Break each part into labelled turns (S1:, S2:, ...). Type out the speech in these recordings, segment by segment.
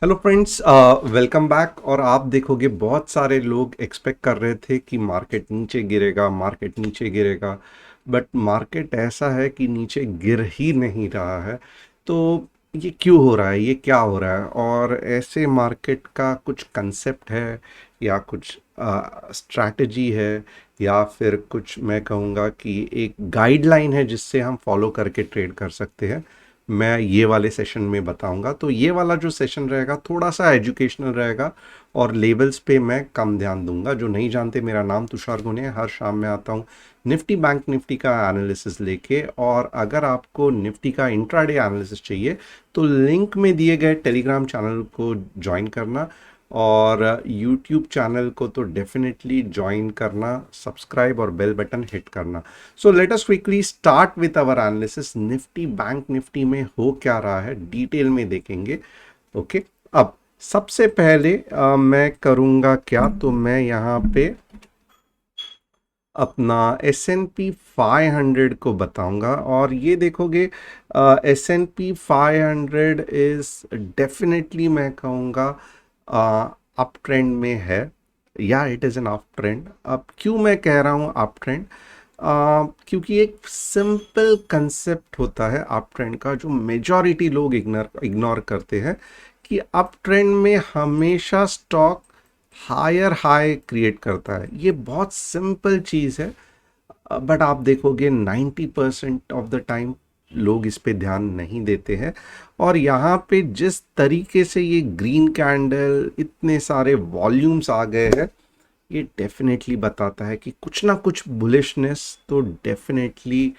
S1: Hello friends, welcome back. और आप देखोगे बहुत सारे लोग एक्सपेक्ट कर रहे थे कि मार्केट नीचे गिरेगा, मार्केट नीचे गिरेगा। बट मार्केट ऐसा है कि नीचे गिर ही नहीं रहा है। तो ये क्यों हो रहा है, ये क्या हो रहा है? और ऐसे मार्केट का कुछ कंसेप्ट है या कुछ स्ट्रैटेजी है या फिर कुछ मैं कहूँगा कि एक गाइडलाइन है जिससे हम फॉलो करके ट्रेड कर सकते हैं, मैं ये वाले सेशन में बताऊंगा। तो ये वाला जो सेशन रहेगा थोड़ा सा एजुकेशनल रहेगा और लेवल्स पे मैं कम ध्यान दूंगा। जो नहीं जानते, मेरा नाम तुषार गुने है। हर शाम में आता हूँ निफ्टी बैंक निफ्टी का एनालिसिस लेके। और अगर आपको निफ्टी का इंट्राडे एनालिसिस चाहिए तो लिंक में दिए गए टेलीग्राम चैनल को ज्वाइन करना और यूट्यूब चैनल को तो डेफिनेटली ज्वाइन करना, सब्सक्राइब और बेल बटन हिट करना। So let us quickly start with our analysis. Nifty Bank Nifty में हो क्या रहा है डिटेल में देखेंगे। ओके, अब सबसे पहले मैं करूंगा क्या, तो मैं यहाँ पे अपना एस एन पी 500 को बताऊंगा। और ये देखोगे S and P 500 is definitely मैं कहूँगा अप ट्रेंड में है, या it is an up trend. अब क्यों मैं कह रहा हूँ अप ट्रेंड? क्योंकि एक सिंपल कंसेप्ट होता है अप ट्रेंड का जो मेजॉरिटी लोग इग्नोर करते हैं, कि अप ट्रेंड में हमेशा स्टॉक हायर हाई क्रिएट करता है। ये बहुत सिंपल चीज़ है, बट आप देखोगे 90% ऑफ द टाइम लोग इस पे ध्यान नहीं देते हैं। और यहाँ पे जिस तरीके से ये ग्रीन कैंडल, इतने सारे वॉल्यूम्स आ गए हैं, ये डेफिनेटली बताता है कि कुछ ना कुछ बुलिशनेस तो डेफिनेटली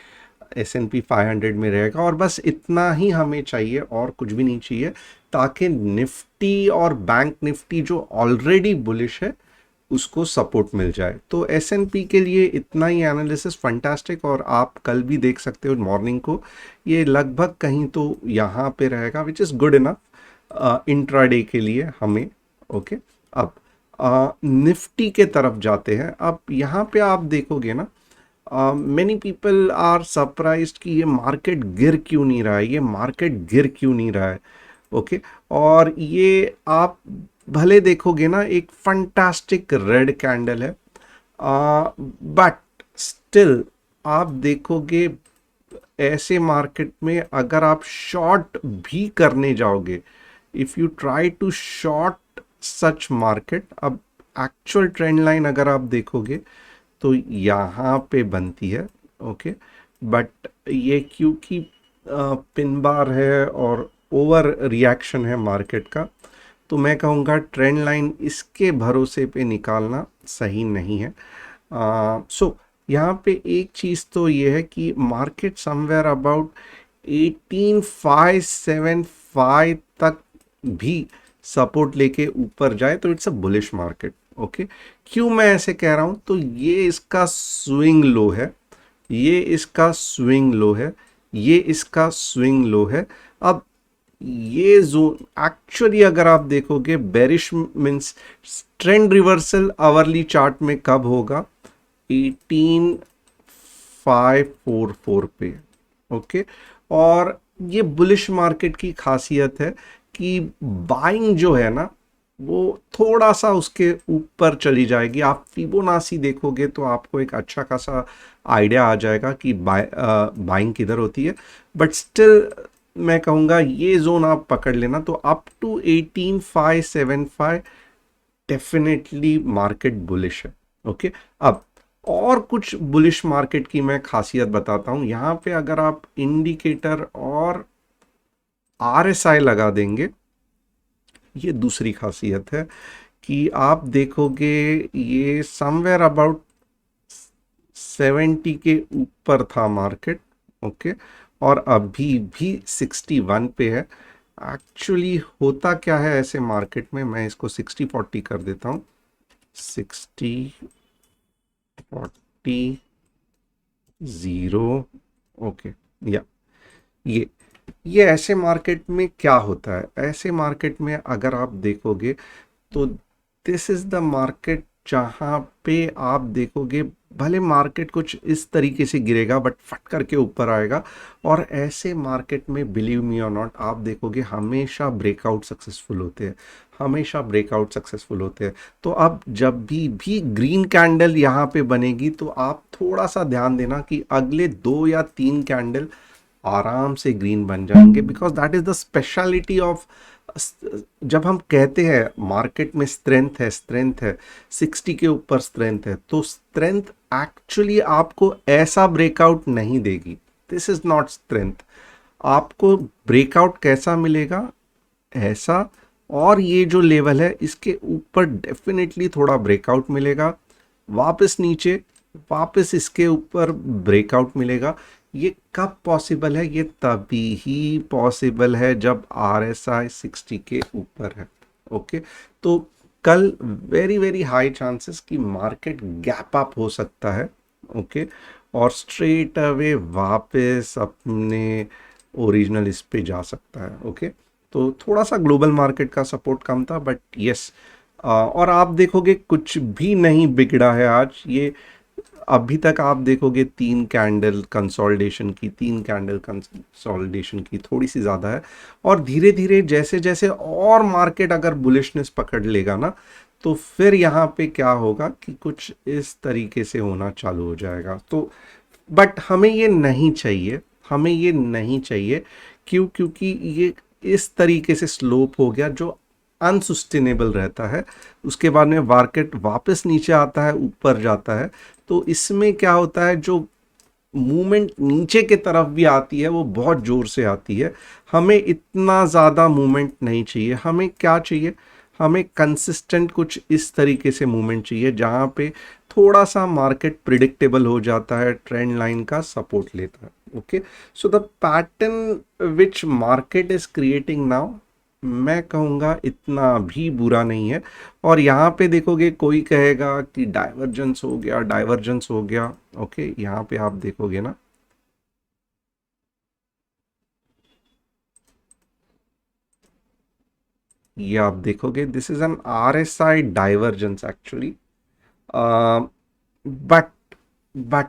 S1: एस एन पी 500 में रहेगा। और बस इतना ही हमें चाहिए और कुछ भी नहीं चाहिए, ताकि निफ्टी और बैंक निफ्टी जो ऑलरेडी बुलिश है उसको सपोर्ट मिल जाए। तो एस एन पी के लिए इतना ही एनालिसिस फंटास्टिक। और आप कल भी देख सकते हो मॉर्निंग को, ये लगभग कहीं तो यहाँ पे रहेगा, which is good enough intraday के लिए हमें। ओके, अब निफ्टी के तरफ जाते हैं। अब यहाँ पे आप देखोगे ना, मैनी पीपल आर सरप्राइज्ड कि ये मार्केट गिर क्यों नहीं रहा है, ये मार्केट गिर क्यों नहीं रहा है। ओके, और ये आप भले देखोगे ना, एक फंटास्टिक रेड कैंडल है, बट स्टिल आप देखोगे ऐसे मार्केट में अगर आप शॉर्ट भी करने जाओगे, if you try to short such market, अब एक्चुअल ट्रेंड लाइन अगर आप देखोगे तो यहाँ पे बनती है। ओके, बट ये क्योंकि पिन बार है और ओवर रिएक्शन है मार्केट का, तो मैं कहूँगा ट्रेंड लाइन इसके भरोसे पे निकालना सही नहीं है। सो यहाँ पे एक चीज़ तो ये है कि मार्केट समवेयर अबाउट 18575 तक भी सपोर्ट लेके ऊपर जाए तो it's a bullish market. Okay, क्यों मैं ऐसे कह रहा हूँ? तो ये इसका स्विंग लो है, ये इसका स्विंग लो है, ये इसका स्विंग लो है। अब ये जोन एक्चुअली अगर आप देखोगे bearish means trend reversal hourly chart में कब होगा? 18544 पे। ओके, और ये बुलिश मार्केट की खासियत है कि बाइंग जो है ना, वो थोड़ा सा उसके ऊपर चली जाएगी। आप फिबोनाची देखोगे तो आपको एक अच्छा खासा आइडिया आ जाएगा कि बाइंग किधर होती है। बट स्टिल मैं कहूँगा ये जोन आप पकड़ लेना, तो up to 18575 definitely market bullish है। ओके, अब और कुछ बुलिश मार्केट की मैं खासियत बताता हूँ। यहाँ पे अगर आप इंडिकेटर और आरएसआई लगा देंगे, ये दूसरी खासियत है कि आप देखोगे ये समवेयर अबाउट 70 के ऊपर था मार्केट। ओके, और अभी भी 61 पे है। एक्चुअली होता क्या है ऐसे मार्केट में, मैं इसको 60-40 कर देता हूँ। 60-40-0। ओके, या ये ये ऐसे मार्केट में क्या होता है? ऐसे मार्केट में अगर आप देखोगे तो दिस इज द मार्केट जहां पे आप देखोगे भले मार्केट कुछ इस तरीके से गिरेगा बट फट करके ऊपर आएगा। और ऐसे मार्केट में बिलीव मी और नॉट आप देखोगे हमेशा ब्रेकआउट सक्सेसफुल होते हैं, हमेशा ब्रेकआउट सक्सेसफुल होते हैं। तो अब जब भी ग्रीन कैंडल यहाँ पे बनेगी तो आप थोड़ा सा ध्यान देना कि अगले 2 या 3 कैंडल आराम से ग्रीन बन जाएंगे, because that is the speciality of, जब हम कहते हैं मार्केट में स्ट्रेंथ है 60 के ऊपर स्ट्रेंथ है, तो स्ट्रेंथ एक्चुअली आपको ऐसा ब्रेकआउट नहीं देगी। This is not strength. आपको ब्रेकआउट कैसा मिलेगा, ऐसा, और ये जो लेवल है इसके ऊपर डेफिनेटली थोड़ा ब्रेकआउट मिलेगा, वापस नीचे, वापस इसके ऊपर ब्रेकआउट मिलेगा। ये कब पॉसिबल है, ये तभी ही पॉसिबल है जब RSI 60 के ऊपर है। ओके, तो कल वेरी वेरी हाई चांसेस कि मार्केट गैप अप हो सकता है। ओके, और स्ट्रेट अवे वापस अपने ओरिजिनल इस पे जा सकता है। ओके, तो थोड़ा सा ग्लोबल मार्केट का सपोर्ट कम था, बट यस, और आप देखोगे कुछ भी नहीं बिगड़ा है आज। ये अभी तक आप देखोगे 3 कैंडल कंसोलिडेशन की थोड़ी सी ज़्यादा है, और धीरे धीरे जैसे जैसे और मार्केट अगर बुलिशनेस पकड़ लेगा ना, तो फिर यहाँ पे क्या होगा कि कुछ इस तरीके से होना चालू हो जाएगा। तो बट हमें ये नहीं चाहिए, हमें ये नहीं चाहिए। क्योंकि ये इस तरीके से स्लोप हो गया जो अनसस्टेनेबल रहता है। उसके बाद में मार्केट वापस नीचे आता है, ऊपर जाता है, तो इसमें क्या होता है, जो मूवमेंट नीचे के तरफ भी आती है वो बहुत जोर से आती है। हमें इतना ज़्यादा मूवमेंट नहीं चाहिए, हमें क्या चाहिए, हमें कंसिस्टेंट कुछ इस तरीके से मूवमेंट चाहिए जहाँ पे थोड़ा सा मार्केट प्रिडिक्टेबल हो जाता है, ट्रेंड लाइन का सपोर्ट लेता है। Okay, so the pattern which market is creating now, मैं कहूँगा इतना भी बुरा नहीं है। और यहाँ पे देखोगे कोई कहेगा कि डाइवर्जेंस हो गया, डाइवर्जेंस हो गया। ओके, यहाँ पे आप देखोगे ना, ये आप देखोगे this is an RSI divergence actually. But but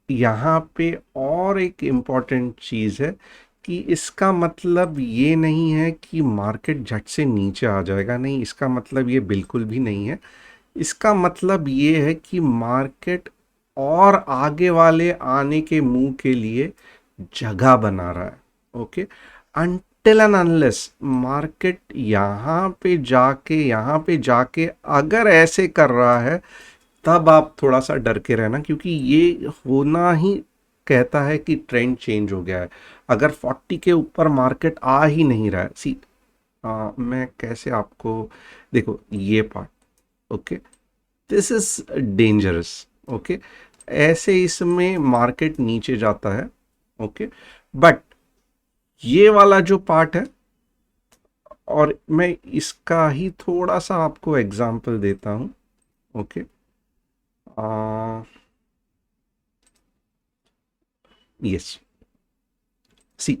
S1: यहाँ पे और एक इम्पॉर्टेंट चीज़ है कि इसका मतलब ये नहीं है कि मार्केट झट से नीचे आ जाएगा, नहीं, इसका मतलब ये बिल्कुल भी नहीं है। इसका मतलब ये है कि मार्केट और आगे वाले आने के मुंह के लिए जगह बना रहा है। Okay, until and unless market यहाँ पे जाके अगर ऐसे कर रहा है, तब आप थोड़ा सा डर के रहना, क्योंकि ये होना ही कहता है कि ट्रेंड चेंज हो गया है। अगर 40 के ऊपर मार्केट आ ही नहीं रहा है, सी, मैं कैसे आपको, देखो ये part, okay, this is dangerous. Okay, ऐसे इसमें मार्केट नीचे जाता है। ओके, बट ये वाला जो पार्ट है, और मैं इसका ही थोड़ा सा आपको एग्जांपल देता हूं। Okay, yes, see,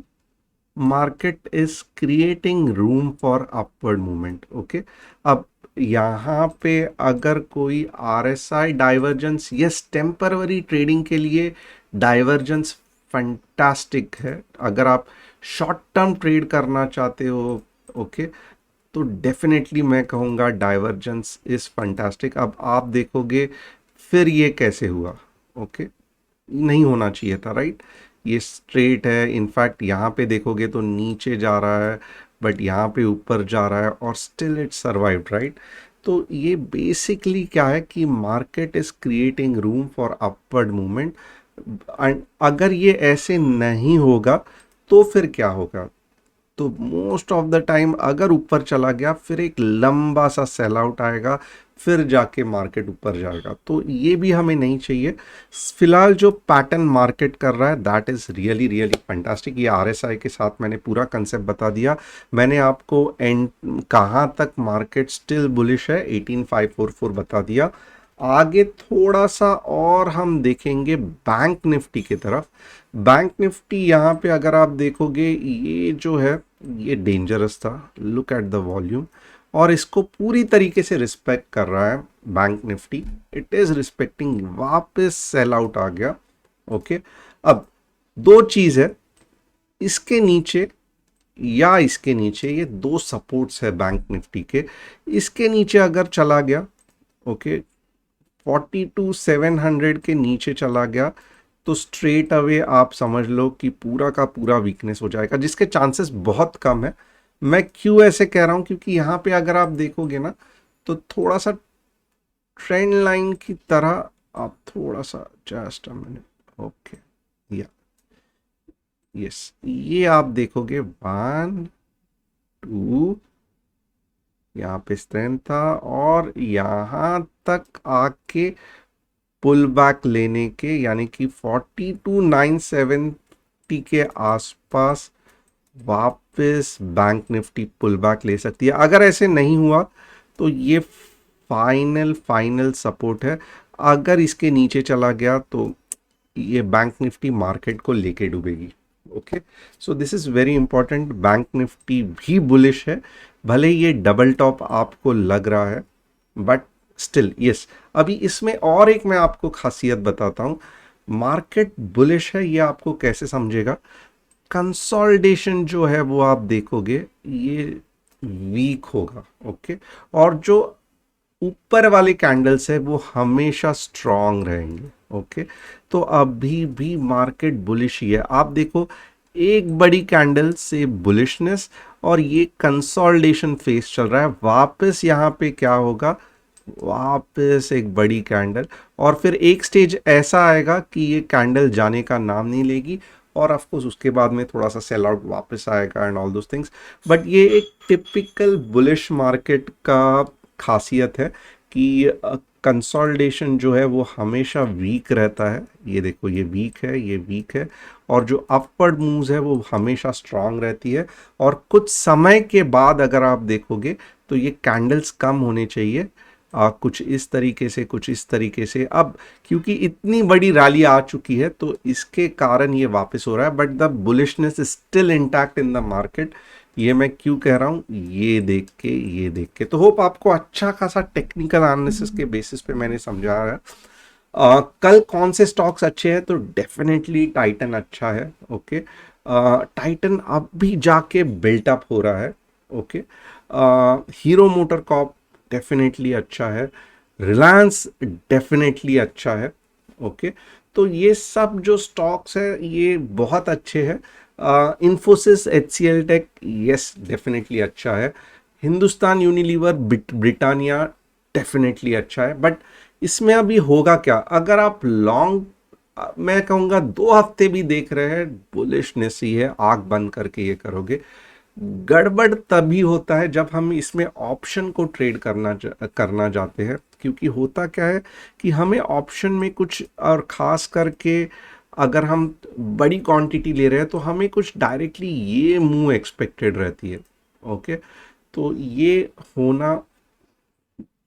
S1: market is creating room for upward movement. Okay, अब यहाँ पे अगर कोई RSI divergence, yes, temporary trading के लिए डाइवर्जेंस फंटास्टिक है। अगर आप शॉर्ट टर्म ट्रेड करना चाहते हो, ओके, तो डेफिनेटली मैं कहूँगा डाइवर्जेंस इज फंटास्टिक। अब आप देखोगे फिर ये कैसे हुआ। ओके, नहीं होना चाहिए था, राइट। ये स्ट्रेट है, इनफैक्ट यहाँ पे देखोगे तो नीचे जा रहा है, बट यहाँ पे ऊपर जा रहा है, और स्टिल इट सर्वाइव्ड, राइट। तो ये बेसिकली क्या है कि market is creating room for upward movement. अगर ये ऐसे नहीं होगा तो फिर क्या होगा, तो मोस्ट ऑफ द टाइम अगर ऊपर चला गया फिर एक लंबा सा सेल आउट आएगा, फिर जाके मार्केट ऊपर जाएगा, तो ये भी हमें नहीं चाहिए। फिलहाल जो पैटर्न मार्केट कर रहा है that is really really fantastic. ये RSI के साथ मैंने पूरा कंसेप्ट बता दिया। मैंने आपको एंड कहाँ तक मार्केट स्टिल बुलिश है 18544 बता दिया। आगे थोड़ा सा और हम देखेंगे बैंक निफ्टी की तरफ। बैंक निफ्टी यहाँ पे अगर आप देखोगे ये जो है ये डेंजरस था। Look at the volume. और इसको पूरी तरीके से रिस्पेक्ट कर रहा है bank Nifty. It is respecting, वापस सेल आउट आ गया। ओके, अब दो चीज है, इसके नीचे या इसके नीचे, ये दो सपोर्ट्स है बैंक निफ्टी के। इसके नीचे अगर चला गया, ओके, 42,700 के नीचे चला गया, तो स्ट्रेट अवे आप समझ लो कि पूरा का पूरा वीकनेस हो जाएगा, जिसके चांसेस बहुत कम है। मैं क्यों ऐसे कह रहा हूं, क्योंकि यहां पे अगर आप देखोगे ना, तो थोड़ा सा ट्रेंड लाइन की तरह, आप थोड़ा सा जस्ट अ मिनट, ओके, या यस, ये आप देखोगे 1 2, यहाँ पे स्ट्रेंथ था और यहां तक आके पुल बैक लेने के, यानी कि 42,970 के आसपास वापस बैंक निफ्टी पुल बैक ले सकती है। अगर ऐसे नहीं हुआ तो ये फाइनल सपोर्ट है। अगर इसके नीचे चला गया तो ये बैंक निफ्टी मार्केट को लेके डूबेगी। Okay, so this is very important. Bank Nifty भी बुलिश है, भले ये डबल टॉप आपको लग रहा है, बट स्टिल यस। अभी इसमें और एक मैं आपको खासियत बताता हूं, मार्केट बुलिश है, ये आपको कैसे समझेगा। कंसोलिडेशन जो है वो आप देखोगे ये वीक होगा। ओके, और जो ऊपर वाले कैंडल्स है वो हमेशा स्ट्रांग रहेंगे। ओके, तो अभी भी मार्केट बुलिश ही है। आप देखो, एक बड़ी कैंडल से बुलिशनेस और ये कंसोलिडेशन फेस चल रहा है। वापस यहाँ पे क्या होगा, वापस एक बड़ी कैंडल, और फिर एक स्टेज ऐसा आएगा कि ये कैंडल जाने का नाम नहीं लेगी, और ऑफ कोर्स उसके बाद में थोड़ा सा सेल आउट वापस आएगा and all those things. But ये एक टिपिकल बुलिश मार्केट का खासियत है कि कंसोलिडेशन जो है वो हमेशा वीक रहता है। ये देखो, ये वीक है, ये वीक है, और जो अपवर्ड मूव्स है वो हमेशा स्ट्रांग रहती है। और कुछ समय के बाद अगर आप देखोगे तो ये कैंडल्स कम होने चाहिए, कुछ इस तरीके से, कुछ इस तरीके से। अब क्योंकि इतनी बड़ी रैली आ चुकी है तो इसके कारण ये वापस हो रहा है, but the bullishness is still intact in the market. ये मैं क्यों कह रहा हूं, ये देख के, ये देख के। तो होप आपको अच्छा खासा टेक्निकल एनालिसिस के बेसिस पे मैंने समझा है। कल कौन से स्टॉक्स अच्छे हैं, तो डेफिनेटली टाइटन अच्छा है। ओके, टाइटन अब भी जाके बिल्टअप हो रहा है। Okay, hero motor Corp definitely अच्छा है, रिलायंस डेफिनेटली अच्छा है। ओके, तो ये सब जो स्टॉक्स है ये बहुत अच्छे हैं। Infosys, HCL Tech, yes definitely अच्छा है। हिंदुस्तान यूनिलीवर, ब्रिटानिया डेफिनेटली अच्छा है। बट इसमें अभी होगा क्या, अगर आप लॉन्ग, मैं कहूँगा 2 हफ्ते भी देख रहे हैं, बुलिशनेस ही है, आंख बंद करके ये करोगे। गड़बड़ तभी होता है जब हम इसमें ऑप्शन को ट्रेड करना चाहते हैं, क्योंकि होता क्या है कि हमें ऑप्शन में कुछ, और ख़ास करके अगर हम बड़ी क्वांटिटी ले रहे हैं, तो हमें कुछ डायरेक्टली ये मूव एक्सपेक्टेड रहती है। ओके, तो ये होना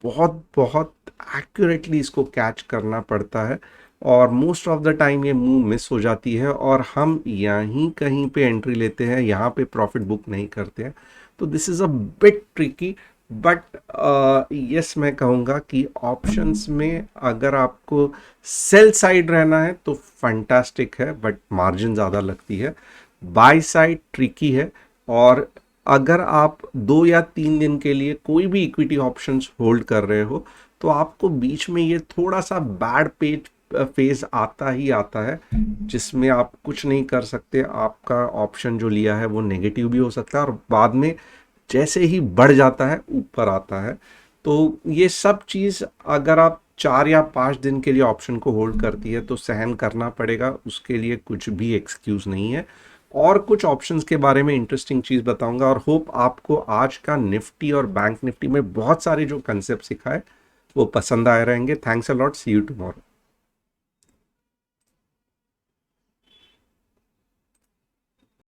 S1: बहुत बहुत एक्यूरेटली इसको कैच करना पड़ता है, और मोस्ट ऑफ द टाइम ये मूव मिस हो जाती है और हम यहीं कहीं पे एंट्री लेते हैं, यहाँ पे प्रॉफिट बुक नहीं करते हैं। तो this is a bit tricky, but yes मैं कहूँगा कि ऑप्शंस में अगर आपको सेल साइड रहना है तो फंटास्टिक है, बट मार्जिन ज़्यादा लगती है। बाय साइड ट्रिकी है, और अगर आप 2 या 3 दिन के लिए कोई भी इक्विटी ऑप्शंस होल्ड कर रहे हो, तो आपको बीच में ये थोड़ा सा बैड फेज आता ही आता है, जिसमें आप कुछ नहीं कर सकते। आपका ऑप्शन जो लिया है वो नेगेटिव भी हो सकता है, और बाद में जैसे ही बढ़ जाता है ऊपर आता है। तो ये सब चीज़ अगर आप 4 या 5 दिन के लिए ऑप्शन को होल्ड करती है तो सहन करना पड़ेगा, उसके लिए कुछ भी एक्सक्यूज नहीं है। और कुछ ऑप्शंस के बारे में इंटरेस्टिंग चीज़ बताऊंगा, और होप आपको आज का निफ्टी और बैंक निफ्टी में बहुत सारे जो कंसेप्ट सिखाए वो पसंद आए रहेंगे। Thanks a lot, see you tomorrow.